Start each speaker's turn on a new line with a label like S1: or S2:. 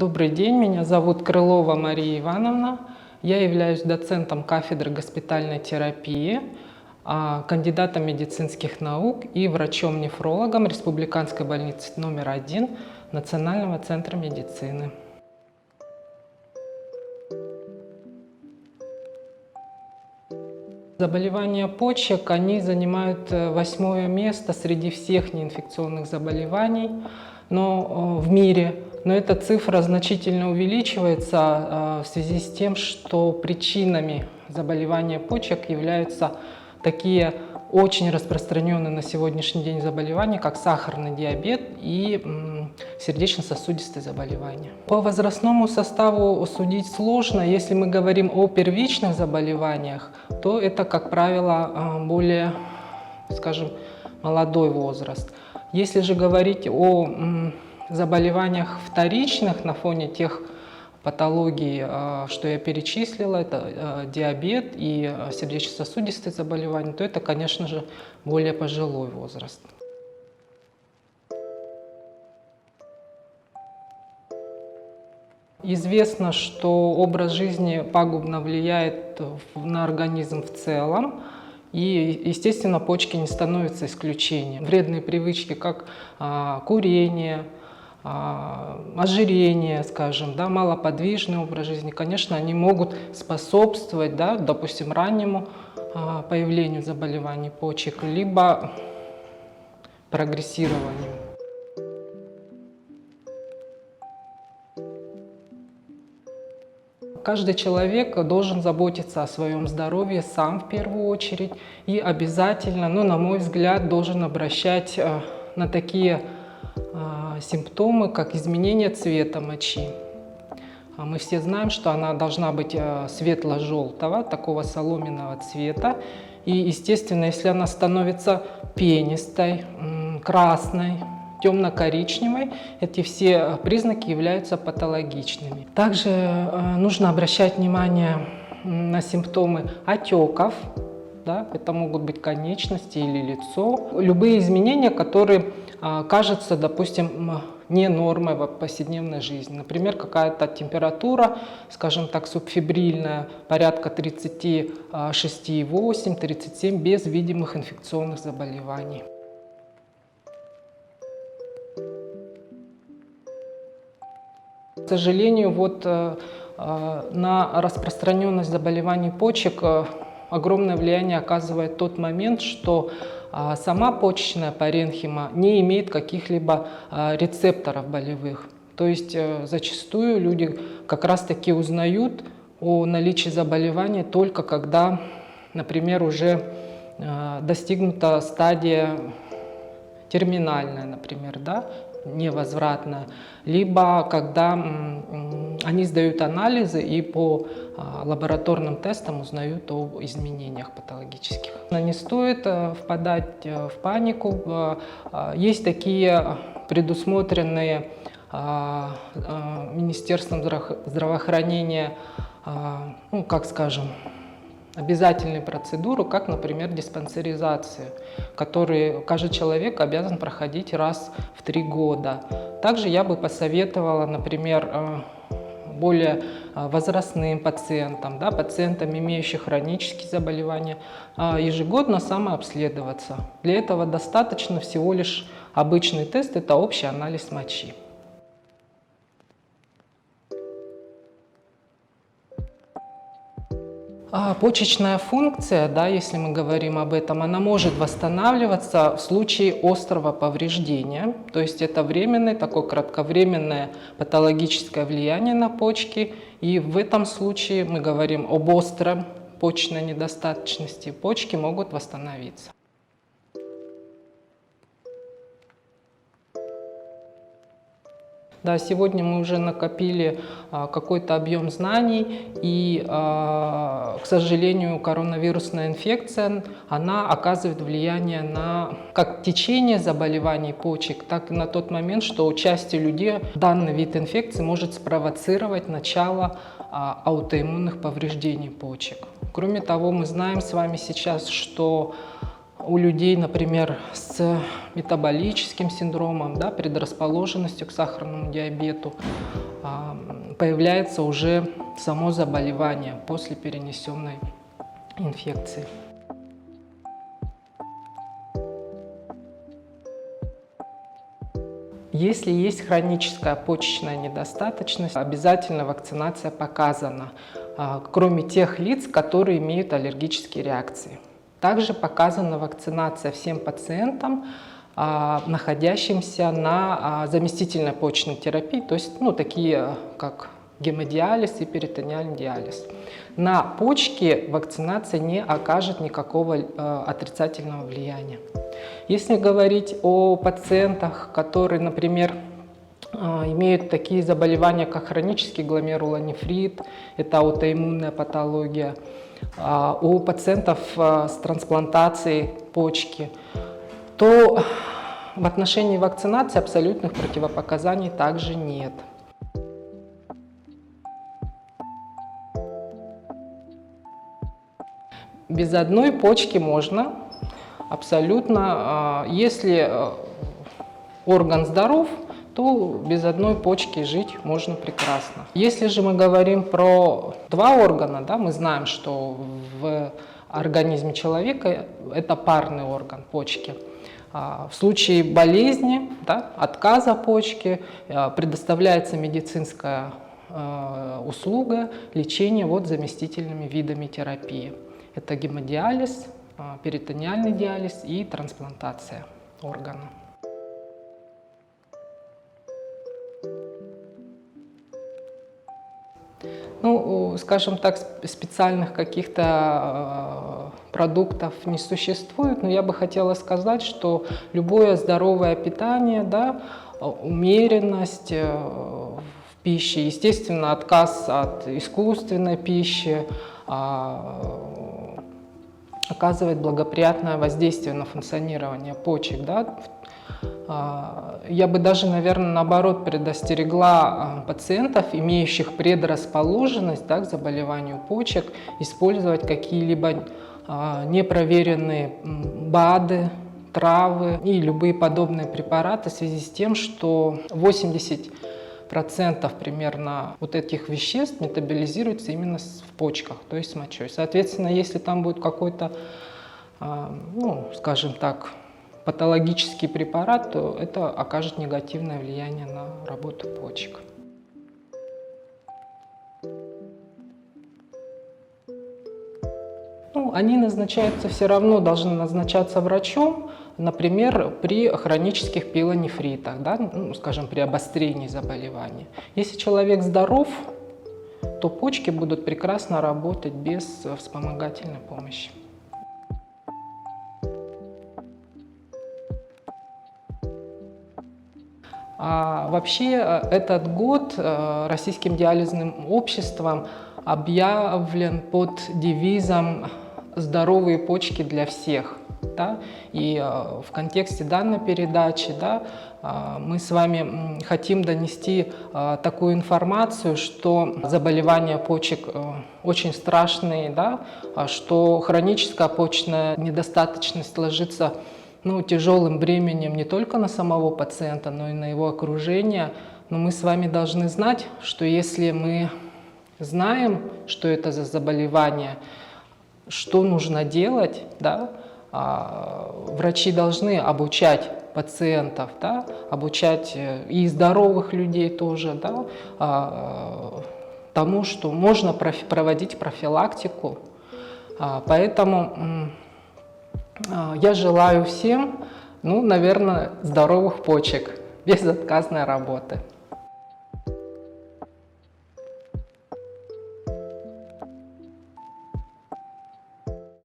S1: Добрый день, меня зовут Крылова Мария Ивановна. Я являюсь доцентом кафедры госпитальной терапии, кандидатом медицинских наук и врачом-нефрологом Республиканской больницы №1 Национального центра медицины. Заболевания почек, они занимают 8-е место среди всех неинфекционных заболеваний в мире. Но эта цифра значительно увеличивается в связи с тем, что причинами заболевания почек являются такие очень распространенные на сегодняшний день заболевания, как сахарный диабет и сердечно-сосудистые заболевания. По возрастному составу судить сложно. Если мы говорим о первичных заболеваниях, то это, как правило, более, скажем, молодой возраст. Если же говорить о заболеваниях вторичных на фоне тех патологий, что я перечислила, это диабет и сердечно-сосудистые заболевания, то это, конечно же, более пожилой возраст. Известно, что образ жизни пагубно влияет на организм в целом, и, естественно, почки не становятся исключением. Вредные привычки, как курение, ожирение, скажем, малоподвижный образ жизни, конечно, они могут способствовать, допустим, раннему появлению заболеваний почек, либо прогрессированию. Каждый человек должен заботиться о своем здоровье сам в первую очередь и обязательно, на мой взгляд, должен обращать на такие симптомы, как изменение цвета мочи. Мы все знаем, что она должна быть светло-желтого, такого соломенного цвета. И, естественно, если она становится пенистой, красной, темно-коричневой, эти все признаки являются патологичными. Также нужно обращать внимание на симптомы отеков. Это могут быть конечности или лицо. Любые изменения, которые кажутся, допустим, не нормой в повседневной жизни. Например, какая-то температура, скажем так, субфебрильная, порядка 36,8-37, без видимых инфекционных заболеваний. К сожалению, на распространенность заболеваний почек огромное влияние оказывает тот момент, что сама почечная паренхима не имеет каких-либо рецепторов болевых. То есть зачастую люди как раз-таки узнают о наличии заболевания только когда, например, уже достигнута стадия терминальная, например, невозвратная, либо когда они сдают анализы и по лабораторным тестам узнают о изменениях патологических. Не стоит впадать в панику. Есть такие предусмотренные Министерством здравоохранения, обязательные процедуры, как, например, диспансеризация, которую каждый человек обязан проходить раз в 3 года. Также я бы посоветовала, например, более возрастным пациентам, пациентам, имеющим хронические заболевания, ежегодно самообследоваться. Для этого достаточно всего лишь обычный тест – это общий анализ мочи. Почечная функция, если мы говорим об этом, она может восстанавливаться в случае острого повреждения. То есть это временное, такое кратковременное патологическое влияние на почки. И в этом случае мы говорим об острой почечной недостаточности. Почки могут восстановиться. Сегодня мы уже накопили какой-то объем знаний, и, к сожалению, коронавирусная инфекция, она оказывает влияние на как течение заболеваний почек, так и на тот момент, что у части людей данный вид инфекции может спровоцировать начало аутоиммунных повреждений почек. Кроме того, мы знаем с вами сейчас, что у людей, например, с метаболическим синдромом, да, предрасположенностью к сахарному диабету, появляется уже само заболевание после перенесенной инфекции. Если есть хроническая почечная недостаточность, обязательно вакцинация показана, кроме тех лиц, которые имеют аллергические реакции. Также показана вакцинация всем пациентам, находящимся на заместительной почечной терапии, то есть такие как гемодиализ и перитонеальный диализ. На почки вакцинация не окажет никакого отрицательного влияния. Если говорить о пациентах, которые, например, имеют такие заболевания, как хронический гломерулонефрит, это аутоиммунная патология, у пациентов с трансплантацией почки, то в отношении вакцинации абсолютных противопоказаний также нет. Без одной почки можно абсолютно. Если орган здоров, то без одной почки жить можно прекрасно. Если же мы говорим про два органа, да, мы знаем, что в организме человека это парный орган почки. В случае болезни, да, отказа почки, предоставляется медицинская услуга лечения заместительными видами терапии. Это гемодиализ, перитонеальный диализ и трансплантация органа. Скажем так, специальных каких-то продуктов не существует, но я бы хотела сказать, что любое здоровое питание, да, умеренность в пище, естественно, отказ от искусственной пищи оказывает благоприятное воздействие на функционирование почек. Да. Я бы даже, наверное, наоборот предостерегла пациентов, имеющих предрасположенность, да, к заболеванию почек, использовать какие-либо непроверенные БАДы, травы и любые подобные препараты в связи с тем, что 80% примерно этих веществ метаболизируется именно в почках, то есть с мочой. Соответственно, если там будет какой-то, скажем так, патологический препарат, то это окажет негативное влияние на работу почек. Они назначаются все равно, должны назначаться врачом, например, при хронических пилонефритах, да, скажем, при обострении заболевания. Если человек здоров, то почки будут прекрасно работать без вспомогательной помощи. Вообще этот год Российским диализным обществом объявлен под девизом «Здоровые почки для всех». Да? И в контексте данной передачи, да, мы с вами хотим донести такую информацию, что заболевания почек очень страшные, да, что хроническая почечная недостаточность ложится тяжелым бременем не только на самого пациента, но и на его окружение. Но мы с вами должны знать, что если мы знаем, что это за заболевание, что нужно делать, да, врачи должны обучать пациентов, да, обучать и здоровых людей тоже, да, тому, что можно проводить профилактику. Поэтому я желаю всем, наверное, здоровых почек, безотказной работы.